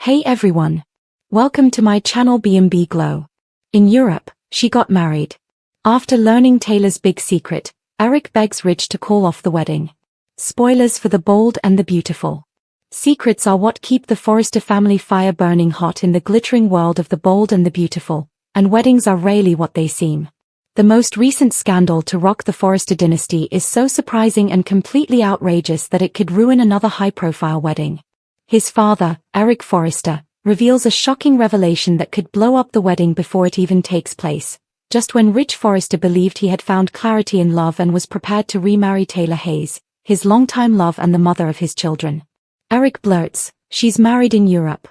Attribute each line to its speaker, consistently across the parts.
Speaker 1: Hey everyone. Welcome to my channel B&B Glow. In Europe, she got married. After learning Taylor's big secret, Eric begs Ridge to call off the wedding. Spoilers for The Bold and the Beautiful. Secrets are what keep the Forrester family fire burning hot in the glittering world of The Bold and the Beautiful, and weddings are rarely what they seem. The most recent scandal to rock the Forrester dynasty is so surprising and completely outrageous that it could ruin another high-profile wedding. His father, Eric Forrester, reveals a shocking revelation that could blow up the wedding before it even takes place, just when Ridge Forrester believed he had found clarity in love and was prepared to remarry Taylor Hayes, his longtime love and the mother of his children. Eric blurts, "She's married in Europe."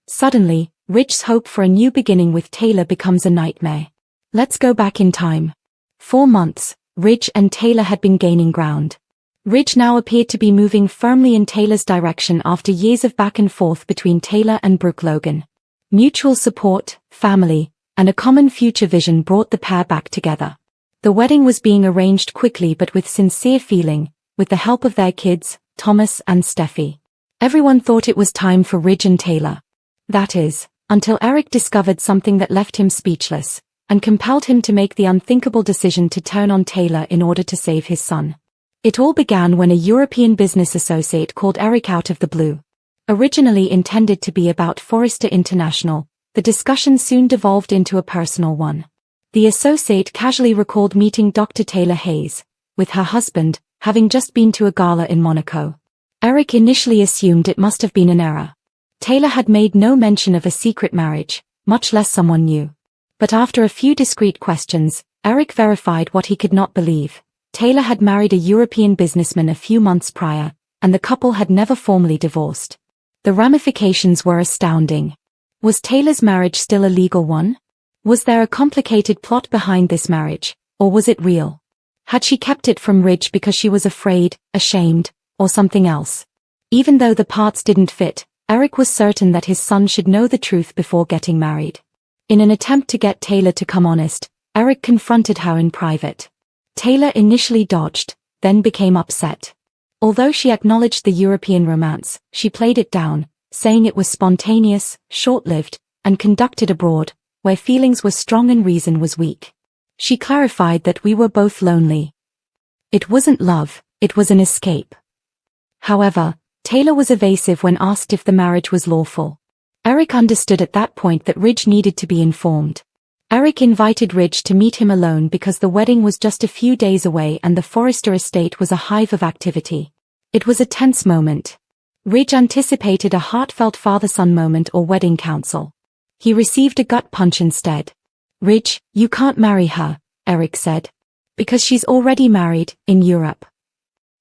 Speaker 1: Suddenly, Ridge's hope for a new beginning with Taylor becomes a nightmare. Let's go back in time. 4 months, Ridge and Taylor had been gaining ground. Ridge now appeared to be moving firmly in Taylor's direction after years of back and forth between Taylor and Brooke Logan. Mutual support, family, and a common future vision brought the pair back together. The wedding was being arranged quickly but with sincere feeling, with the help of their kids, Thomas and Steffi. Everyone thought it was time for Ridge and Taylor. That is, until Eric discovered something that left him speechless, and compelled him to make the unthinkable decision to turn on Taylor in order to save his son. It all began when a European business associate called Eric out of the blue. Originally intended to be about Forrester International, the discussion soon devolved into a personal one. The associate casually recalled meeting Dr. Taylor Hayes, with her husband, having just been to a gala in Monaco. Eric initially assumed it must have been an error. Taylor had made no mention of a secret marriage, much less someone new. But after a few discreet questions, Eric verified what he could not believe. Taylor had married a European businessman a few months prior, and the couple had never formally divorced. The ramifications were astounding. Was Taylor's marriage still a legal one? Was there a complicated plot behind this marriage, or was it real? Had she kept it from Ridge because she was afraid, ashamed, or something else? Even though the parts didn't fit, Eric was certain that his son should know the truth before getting married. In an attempt to get Taylor to come honest, Eric confronted her in private. Taylor initially dodged, then became upset. Although she acknowledged the European romance, she played it down, saying it was spontaneous, short-lived, and conducted abroad, where feelings were strong and reason was weak. She clarified that we were both lonely. It wasn't love, it was an escape. However, Taylor was evasive when asked if the marriage was lawful. Eric understood at that point that Ridge needed to be informed. Eric invited Ridge to meet him alone because the wedding was just a few days away and the Forrester estate was a hive of activity. It was a tense moment. Ridge anticipated a heartfelt father-son moment or wedding council. He received a gut punch instead. "Ridge, you can't marry her," Eric said. "Because she's already married, in Europe."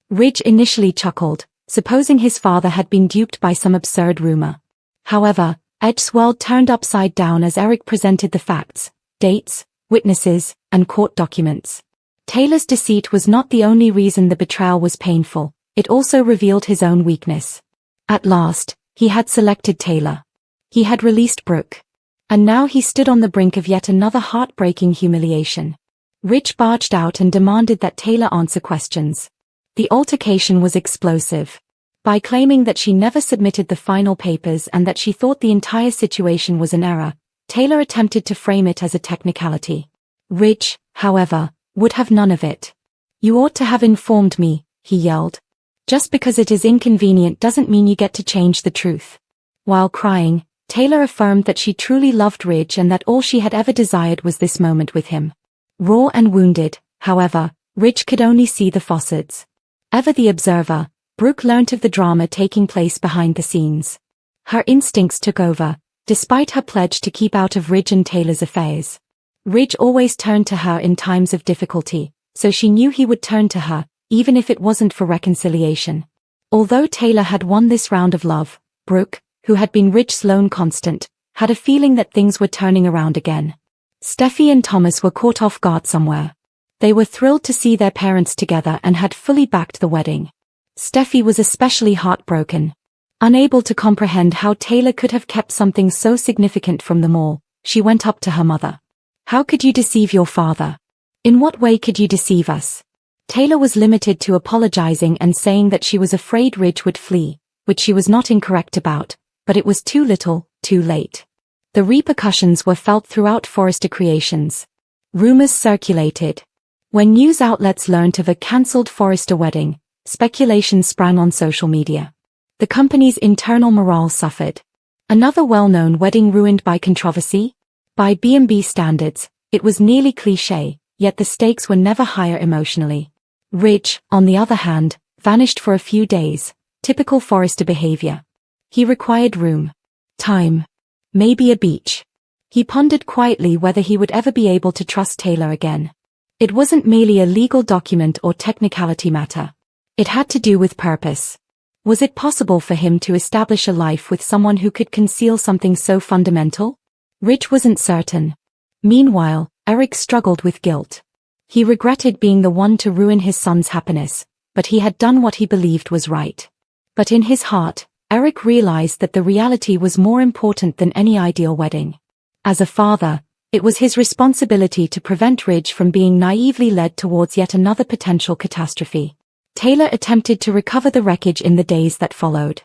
Speaker 1: Ridge initially chuckled, supposing his father had been duped by some absurd rumor. However, Edge's world turned upside down as Eric presented the facts, dates, witnesses, and court documents. Taylor's deceit was not the only reason the betrayal was painful, it also revealed his own weakness. At last, he had selected Taylor. He had released Brooke. And now he stood on the brink of yet another heartbreaking humiliation. Ridge barged out and demanded that Taylor answer questions. The altercation was explosive. By claiming that she never submitted the final papers and that she thought the entire situation was an error, Taylor attempted to frame it as a technicality. Ridge, however, would have none of it. "You ought to have informed me," he yelled. "Just because it is inconvenient doesn't mean you get to change the truth." While crying, Taylor affirmed that she truly loved Ridge and that all she had ever desired was this moment with him. Raw and wounded, however, Ridge could only see the facades. Ever the observer, Brooke learnt of the drama taking place behind the scenes. Her instincts took over, despite her pledge to keep out of Ridge and Taylor's affairs. Ridge always turned to her in times of difficulty, so she knew he would turn to her, even if it wasn't for reconciliation. Although Taylor had won this round of love, Brooke, who had been Ridge's lone constant, had a feeling that things were turning around again. Steffi and Thomas were caught off guard somewhere. They were thrilled to see their parents together and had fully backed the wedding. Steffi was especially heartbroken. Unable to comprehend how Taylor could have kept something so significant from them all, she went up to her mother. "How could you deceive your father? In what way could you deceive us?" Taylor was limited to apologizing and saying that she was afraid Ridge would flee, which she was not incorrect about, But it was too little, too late. The repercussions were felt throughout Forrester Creations. Rumors circulated. When news outlets learned of a cancelled Forrester wedding, speculation sprang on social media. The company's internal morale suffered. Another well-known wedding ruined by controversy? By B&B standards, it was nearly cliché, yet the stakes were never higher emotionally. Ridge, on the other hand, vanished for a few days, typical Forrester behavior. He required room, time, maybe a beach. He pondered quietly whether he would ever be able to trust Taylor again. It wasn't merely a legal document or technicality matter. It had to do with purpose. Was it possible for him to establish a life with someone who could conceal something so fundamental? Ridge wasn't certain. Meanwhile, Eric struggled with guilt. He regretted being the one to ruin his son's happiness, but he had done what he believed was right. But in his heart, Eric realized that the reality was more important than any ideal wedding. As a father, it was his responsibility to prevent Ridge from being naively led towards yet another potential catastrophe. Taylor attempted to recover the wreckage in the days that followed.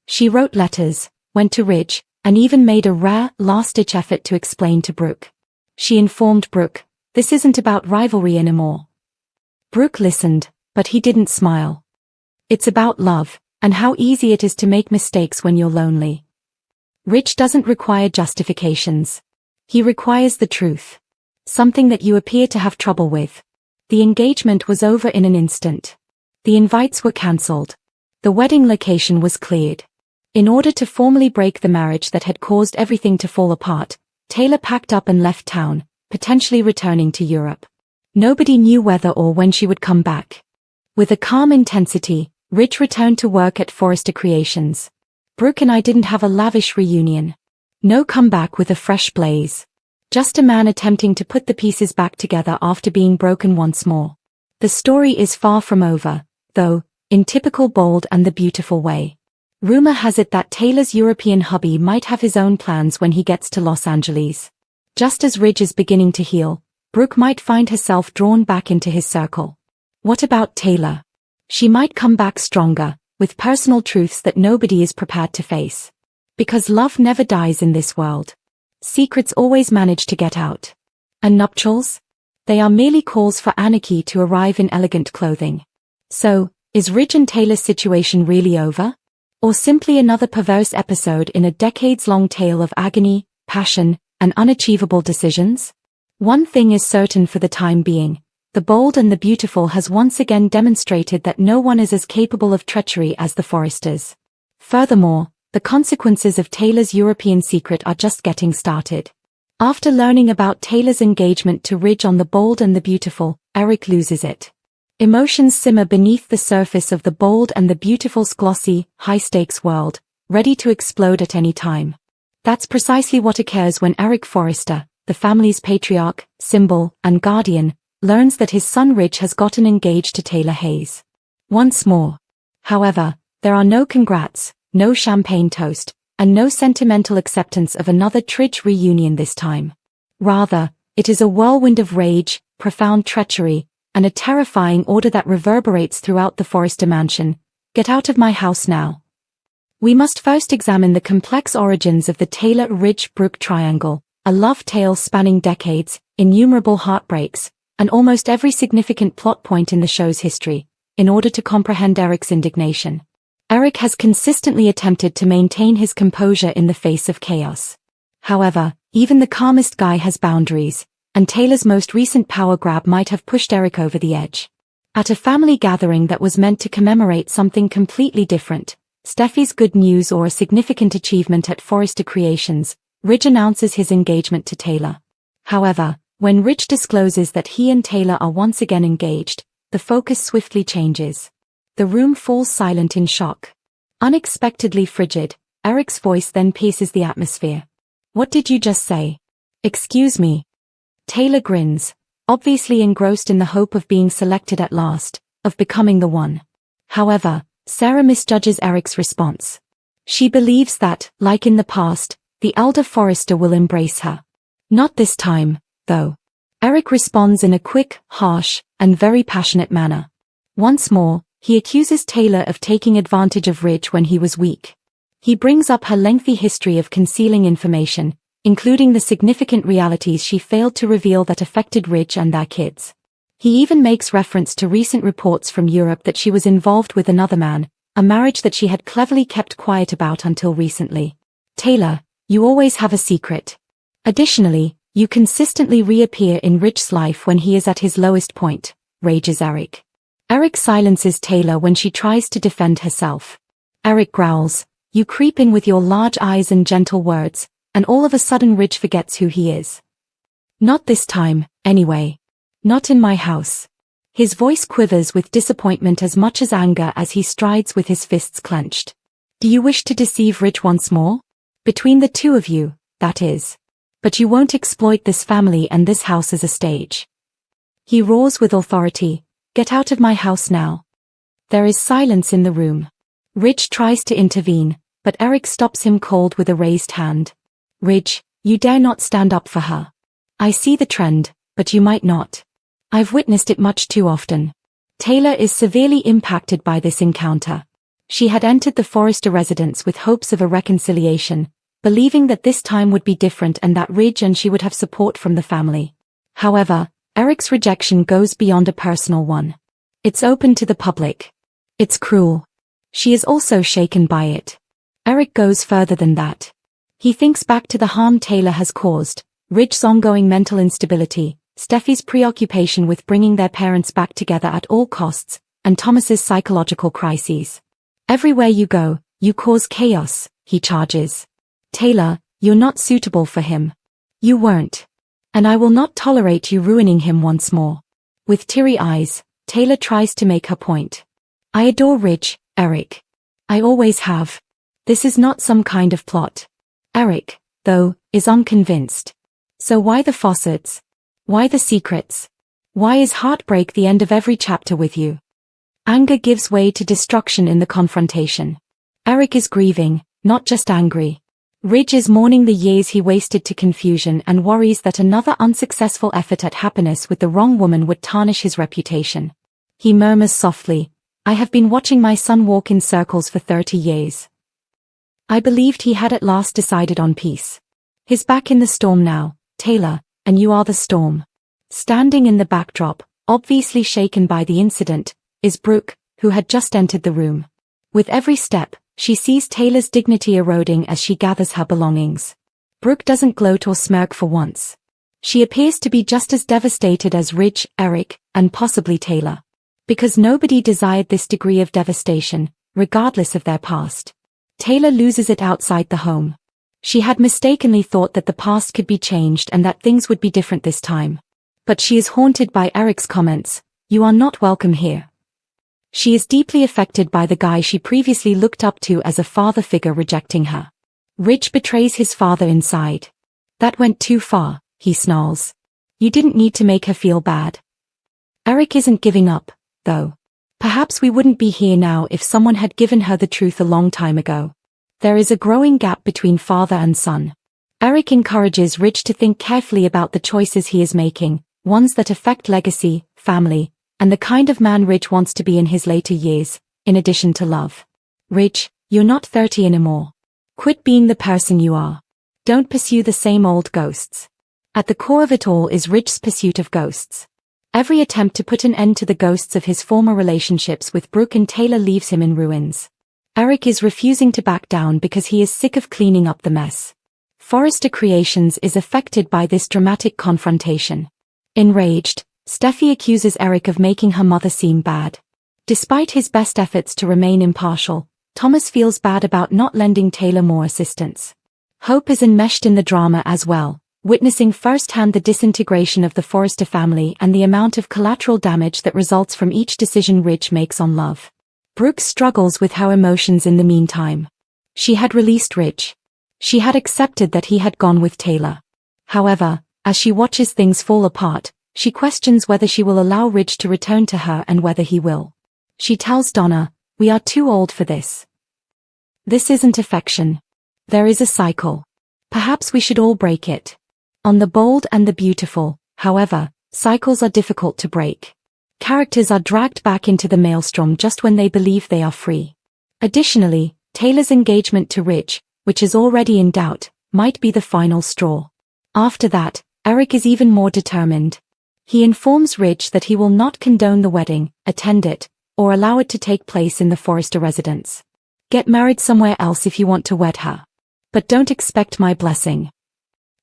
Speaker 1: She wrote letters, went to Ridge, and even made a rare, last-ditch effort to explain to Brooke. She informed Brooke, "This isn't about rivalry anymore." Brooke listened, but he didn't smile. "It's about love, and how easy it is to make mistakes when you're lonely." Ridge doesn't require justifications. He requires the truth. Something that you appear to have trouble with. The engagement was over in an instant. The invites were cancelled. The wedding location was cleared. In order to formally break the marriage that had caused everything to fall apart, Taylor packed up and left town, potentially returning to Europe. Nobody knew whether or when she would come back. With a calm intensity, Ridge returned to work at Forrester Creations. "Brooke and I didn't have a lavish reunion. No comeback with a fresh blaze. Just a man attempting to put the pieces back together after being broken once more. The story is far from over, though, in typical Bold and the Beautiful way. Rumor has it that Taylor's European hubby might have his own plans when he gets to Los Angeles. Just as Ridge is beginning to heal, Brooke might find herself drawn back into his circle. What about Taylor? She might come back stronger, with personal truths that nobody is prepared to face. Because love never dies in this world. Secrets always manage to get out. And nuptials? They are merely calls for anarchy to arrive in elegant clothing. So, is Ridge and Taylor's situation really over? Or simply another perverse episode in a decades-long tale of agony, passion, and unachievable decisions? One thing is certain for the time being. The Bold and the Beautiful has once again demonstrated that no one is as capable of treachery as the Forresters. Furthermore, the consequences of Taylor's European secret are just getting started. After learning about Taylor's engagement to Ridge on The Bold and the Beautiful, Eric loses it. Emotions simmer beneath the surface of The Bold and the Beautiful's glossy, high-stakes world, ready to explode at any time. That's precisely what occurs when Eric Forrester, the family's patriarch, symbol, and guardian, learns that his son Ridge has gotten engaged to Taylor Hayes. Once more. However, there are no congrats, no champagne toast, and no sentimental acceptance of another TRIDGE reunion this time. Rather, it is a whirlwind of rage, profound treachery, and a terrifying order that reverberates throughout the Forrester mansion. "Get out of my house now." We must first examine the complex origins of the Taylor-Ridge-Brooke triangle, a love tale spanning decades, innumerable heartbreaks, and almost every significant plot point in the show's history, in order to comprehend Eric's indignation. Eric has consistently attempted to maintain his composure in the face of chaos. However, even the calmest guy has boundaries, and Taylor's most recent power grab might have pushed Eric over the edge. At a family gathering that was meant to commemorate something completely different, Steffi's good news or a significant achievement at Forrester Creations, Ridge announces his engagement to Taylor. However, when Ridge discloses that he and Taylor are once again engaged, the focus swiftly changes. The room falls silent in shock. Unexpectedly frigid, Eric's voice then pierces the atmosphere. "What did you just say?" "Excuse me." Taylor grins, obviously engrossed in the hope of being selected at last, of becoming the one. However, Sarah misjudges Eric's response. She believes that, like in the past, the elder Forrester will embrace her. Not this time, though. Eric responds in a quick, harsh, and very passionate manner. Once more, he accuses Taylor of taking advantage of Ridge when he was weak. He brings up her lengthy history of concealing information, including the significant realities she failed to reveal that affected Ridge and their kids. He even makes reference to recent reports from Europe that she was involved with another man, a marriage that she had cleverly kept quiet about until recently. Taylor, you always have a secret. Additionally, you consistently reappear in Ridge's life when he is at his lowest point, rages Eric. Eric silences Taylor when she tries to defend herself. Eric growls, you creep in with your large eyes and gentle words, and all of a sudden Ridge forgets who he is. Not this time, anyway. Not in my house. His voice quivers with disappointment as much as anger as he strides with his fists clenched. Do you wish to deceive Ridge once more? Between the two of you, that is. But you won't exploit this family and this house as a stage. He roars with authority, get out of my house now. There is silence in the room. Ridge tries to intervene, but Eric stops him cold with a raised hand. Ridge, you dare not stand up for her. I see the trend, but you might not. I've witnessed it much too often. Taylor is severely impacted by this encounter. She had entered the Forrester residence with hopes of a reconciliation, believing that this time would be different and that Ridge and she would have support from the family. However, Eric's rejection goes beyond a personal one. It's open to the public. It's cruel. She is also shaken by it. Eric goes further than that. He thinks back to the harm Taylor has caused, Ridge's ongoing mental instability, Steffi's preoccupation with bringing their parents back together at all costs, and Thomas's psychological crises. Everywhere you go, you cause chaos, he charges. Taylor, you're not suitable for him. You weren't. And I will not tolerate you ruining him once more. With teary eyes, Taylor tries to make her point. I adore Ridge, Eric. I always have. This is not some kind of plot. Eric, though, is unconvinced. So why the Fawcett's? Why the secrets? Why is heartbreak the end of every chapter with you? Anger gives way to destruction in the confrontation. Eric is grieving, not just angry. Ridge is mourning the years he wasted to confusion and worries that another unsuccessful effort at happiness with the wrong woman would tarnish his reputation. He murmurs softly, I have been watching my son walk in circles for 30 years. I believed he had at last decided on peace. He's back in the storm now, Taylor, and you are the storm. Standing in the backdrop, obviously shaken by the incident, is Brooke, who had just entered the room. With every step, she sees Taylor's dignity eroding as she gathers her belongings. Brooke doesn't gloat or smirk for once. She appears to be just as devastated as Ridge, Eric, and possibly Taylor. Because nobody desired this degree of devastation, regardless of their past. Taylor loses it outside the home. She had mistakenly thought that the past could be changed and that things would be different this time. But she is haunted by Eric's comments, you are not welcome here. She is deeply affected by the guy she previously looked up to as a father figure rejecting her. Ridge betrays his father inside. That went too far, he snarls. You didn't need to make her feel bad. Eric isn't giving up, though. Perhaps we wouldn't be here now if someone had given her the truth a long time ago. There is a growing gap between father and son. Eric encourages Ridge to think carefully about the choices he is making, ones that affect legacy, family, and the kind of man Ridge wants to be in his later years, in addition to love. Ridge, you're not 30 anymore. Quit being the person you are. Don't pursue the same old ghosts. At the core of it all is Ridge's pursuit of ghosts. Every attempt to put an end to the ghosts of his former relationships with Brooke and Taylor leaves him in ruins. Eric is refusing to back down because he is sick of cleaning up the mess. Forrester Creations is affected by this dramatic confrontation. Enraged, Steffi accuses Eric of making her mother seem bad. Despite his best efforts to remain impartial, Thomas feels bad about not lending Taylor more assistance. Hope is enmeshed in the drama as well, witnessing firsthand the disintegration of the Forrester family and the amount of collateral damage that results from each decision Ridge makes on love. Brooke struggles with her emotions in the meantime. She had released Ridge. She had accepted that he had gone with Taylor. However, as she watches things fall apart, she questions whether she will allow Ridge to return to her and whether he will. She tells Donna, we are too old for this. This isn't affection. There is a cycle. Perhaps we should all break it. On The Bold and the Beautiful, however, cycles are difficult to break. Characters are dragged back into the maelstrom just when they believe they are free. Additionally, Taylor's engagement to Ridge, which is already in doubt, might be the final straw. After that, Eric is even more determined. He informs Ridge that he will not condone the wedding, attend it, or allow it to take place in the Forrester residence. Get married somewhere else if you want to wed her. But don't expect my blessing.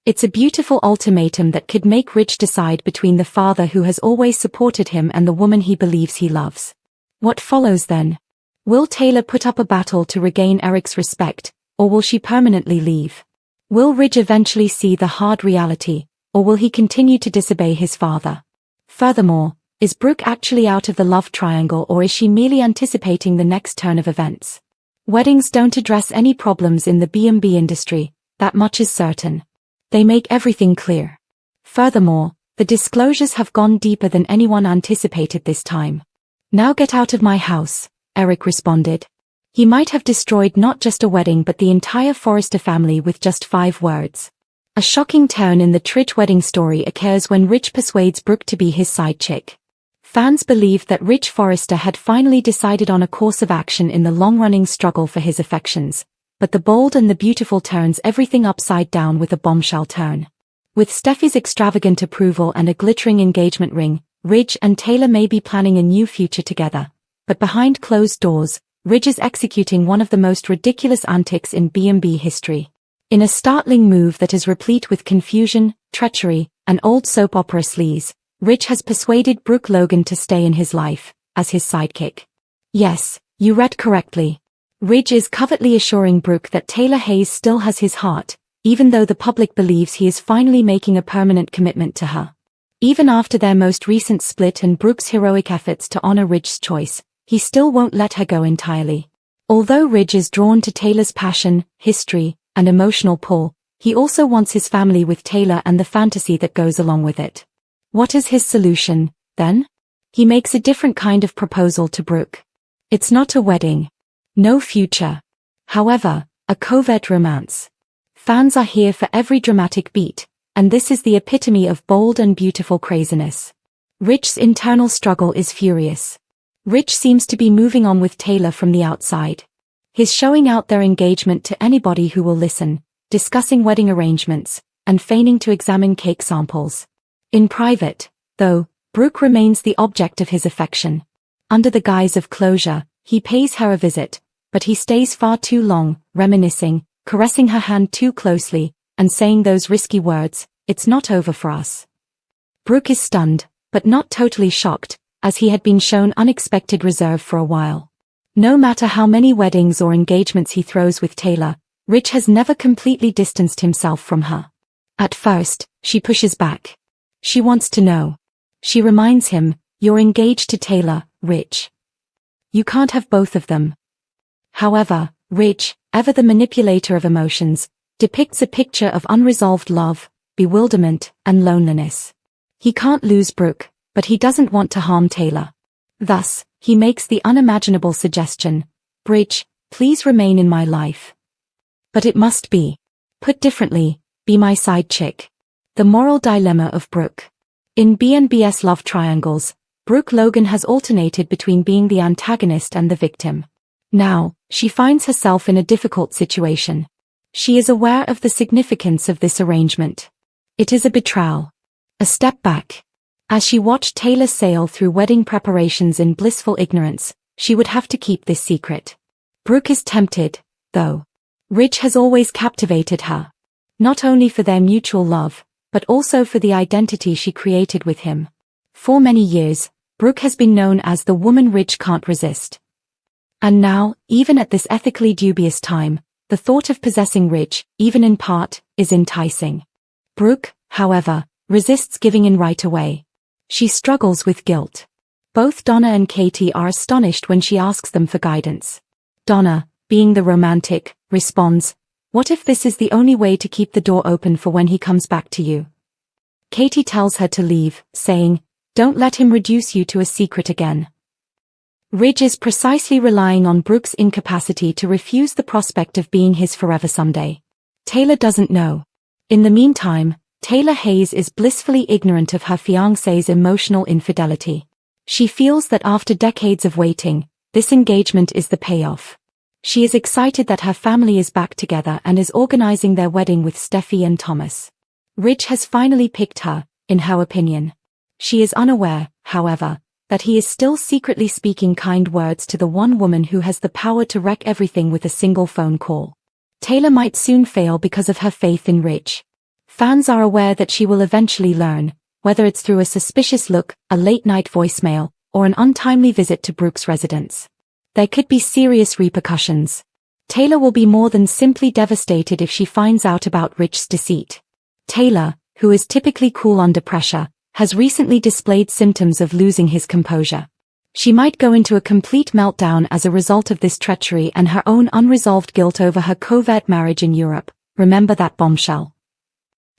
Speaker 1: It's a beautiful ultimatum that could make Ridge decide between the father who has always supported him and the woman he believes he loves. What follows then? Will Taylor put up a battle to regain Eric's respect, or will she permanently leave? Will Ridge eventually see the hard reality, or will he continue to disobey his father? Furthermore, is Brooke actually out of the love triangle, or is she merely anticipating the next turn of events? Weddings don't address any problems in the B&B industry, that much is certain. They make everything clear. Furthermore, the disclosures have gone deeper than anyone anticipated this time. Now get out of my house, Eric responded. He might have destroyed not just a wedding but the entire Forrester family with just 5 words. A shocking turn in the TRIDGE wedding story occurs when Ridge persuades Brooke to be his side chick. Fans believed that Ridge Forrester had finally decided on a course of action in the long-running struggle for his affections, but the bold and the beautiful turns everything upside down with a bombshell turn. With Steffi's extravagant approval and a glittering engagement ring, Ridge and Taylor may be planning a new future together, but behind closed doors, Ridge is executing one of the most ridiculous antics in B&B history. In a startling move that is replete with confusion, treachery, and old soap opera sleaze, Ridge has persuaded Brooke Logan to stay in his life, as his sidekick. Yes, you read correctly. Ridge is covertly assuring Brooke that Taylor Hayes still has his heart, even though the public believes he is finally making a permanent commitment to her. Even after their most recent split and Brooke's heroic efforts to honor Ridge's choice, he still won't let her go entirely. Although Ridge is drawn to Taylor's passion, history, and emotional pull, he also wants his family with Taylor and the fantasy that goes along with it. What is his solution, then? He makes a different kind of proposal to Brooke. It's not a wedding. No future. However, a covert romance. Fans are here for every dramatic beat, and this is the epitome of bold and beautiful craziness. Ridge's internal struggle is furious. Ridge seems to be moving on with Taylor from the outside. He's showing out their engagement to anybody who will listen, discussing wedding arrangements, and feigning to examine cake samples. In private, though, Brooke remains the object of his affection. Under the guise of closure, he pays her a visit, but he stays far too long, reminiscing, caressing her hand too closely, and saying those risky words, "It's not over for us." Brooke is stunned, but not totally shocked, as he had been shown unexpected reserve for a while. No matter how many weddings or engagements he throws with Taylor, Ridge has never completely distanced himself from her. At first, she pushes back. She wants to know. She reminds him, "You're engaged to Taylor, Ridge. You can't have both of them." However, Ridge, ever the manipulator of emotions, depicts a picture of unresolved love, bewilderment, and loneliness. He can't lose Brooke, but he doesn't want to harm Taylor. Thus, he makes the unimaginable suggestion, "Bridge, please remain in my life. But it must be. Put differently, be my side chick." The moral dilemma of Brooke. In B&B's love triangles, Brooke Logan has alternated between being the antagonist and the victim. Now, she finds herself in a difficult situation. She is aware of the significance of this arrangement. It is a betrayal. A step back. As she watched Taylor sail through wedding preparations in blissful ignorance, she would have to keep this secret. Brooke is tempted, though. Ridge has always captivated her. Not only for their mutual love, but also for the identity she created with him. For many years, Brooke has been known as the woman Ridge can't resist. And now, even at this ethically dubious time, the thought of possessing Ridge, even in part, is enticing. Brooke, however, resists giving in right away. She struggles with guilt. Both Donna and Katie are astonished when she asks them for guidance. Donna, being the romantic, responds, "What if this is the only way to keep the door open for when he comes back to you?" Katie tells her to leave, saying, "Don't let him reduce you to a secret again." Ridge is precisely relying on Brooke's incapacity to refuse the prospect of being his forever someday. Taylor doesn't know. In the meantime, Taylor Hayes is blissfully ignorant of her fiancé's emotional infidelity. She feels that after decades of waiting, this engagement is the payoff. She is excited that her family is back together and is organizing their wedding with Steffi and Thomas. Ridge has finally picked her, in her opinion. She is unaware, however, that he is still secretly speaking kind words to the one woman who has the power to wreck everything with a single phone call. Taylor might soon fail because of her faith in Ridge. Fans are aware that she will eventually learn, whether it's through a suspicious look, a late-night voicemail, or an untimely visit to Brooke's residence. There could be serious repercussions. Taylor will be more than simply devastated if she finds out about Ridge's deceit. Taylor, who is typically cool under pressure, has recently displayed symptoms of losing his composure. She might go into a complete meltdown as a result of this treachery and her own unresolved guilt over her covert marriage in Europe. Remember that bombshell.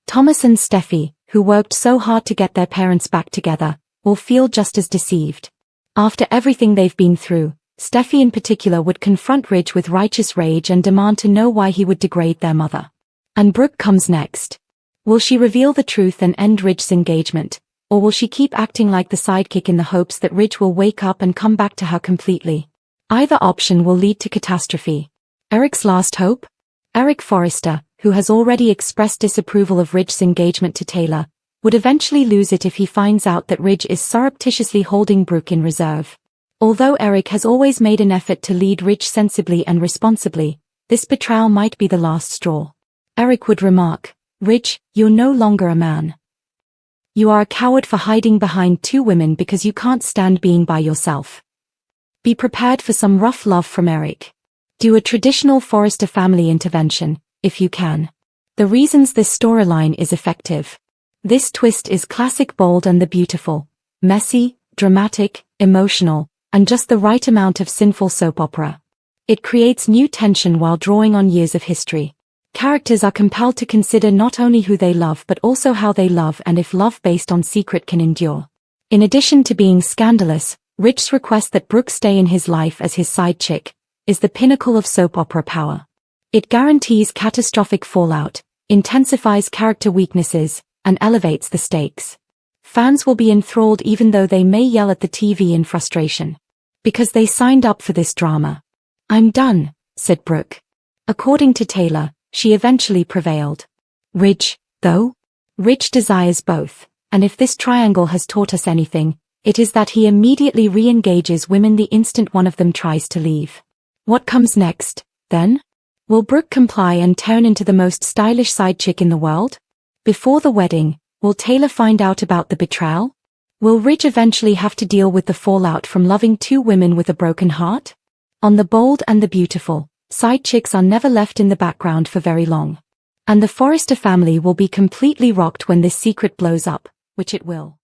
Speaker 1: Thomas and Steffi, who worked so hard to get their parents back together, will feel just as deceived. After everything they've been through, Steffi in particular would confront Ridge with righteous rage and demand to know why he would degrade their mother. And Brooke comes next. Will she reveal the truth and end Ridge's engagement, or will she keep acting like the sidekick in the hopes that Ridge will wake up and come back to her completely? Either option will lead to catastrophe. Eric's last hope? Eric Forrester, who has already expressed disapproval of Ridge's engagement to Taylor, would eventually lose it if he finds out that Ridge is surreptitiously holding Brooke in reserve. Although Eric has always made an effort to lead Ridge sensibly and responsibly, this betrayal might be the last straw. Eric would remark, "Ridge, you're no longer a man. You are a coward for hiding behind two women because you can't stand being by yourself." Be prepared for some rough love from Eric. Do a traditional Forrester family intervention, if you can. The reasons this storyline is effective. This twist is classic Bold and the Beautiful. Messy, dramatic, emotional, and just the right amount of sinful soap opera. It creates new tension while drawing on years of history. Characters are compelled to consider not only who they love but also how they love and if love based on secret can endure. In addition to being scandalous, Ridge's request that Brooke stay in his life as his side chick is the pinnacle of soap opera power. It guarantees catastrophic fallout, intensifies character weaknesses, and elevates the stakes. Fans will be enthralled even though they may yell at the TV in frustration. Because they signed up for this drama. "I'm done," said Brooke. According to Taylor, she eventually prevailed. Ridge, though? Ridge desires both, and if this triangle has taught us anything, it is that he immediately re-engages women the instant one of them tries to leave. What comes next, then? Will Brooke comply and turn into the most stylish side chick in the world? Before the wedding, will Taylor find out about the betrayal? Will Ridge eventually have to deal with the fallout from loving two women with a broken heart? On The Bold and the Beautiful, side chicks are never left in the background for very long. And the Forrester family will be completely rocked when this secret blows up, which it will.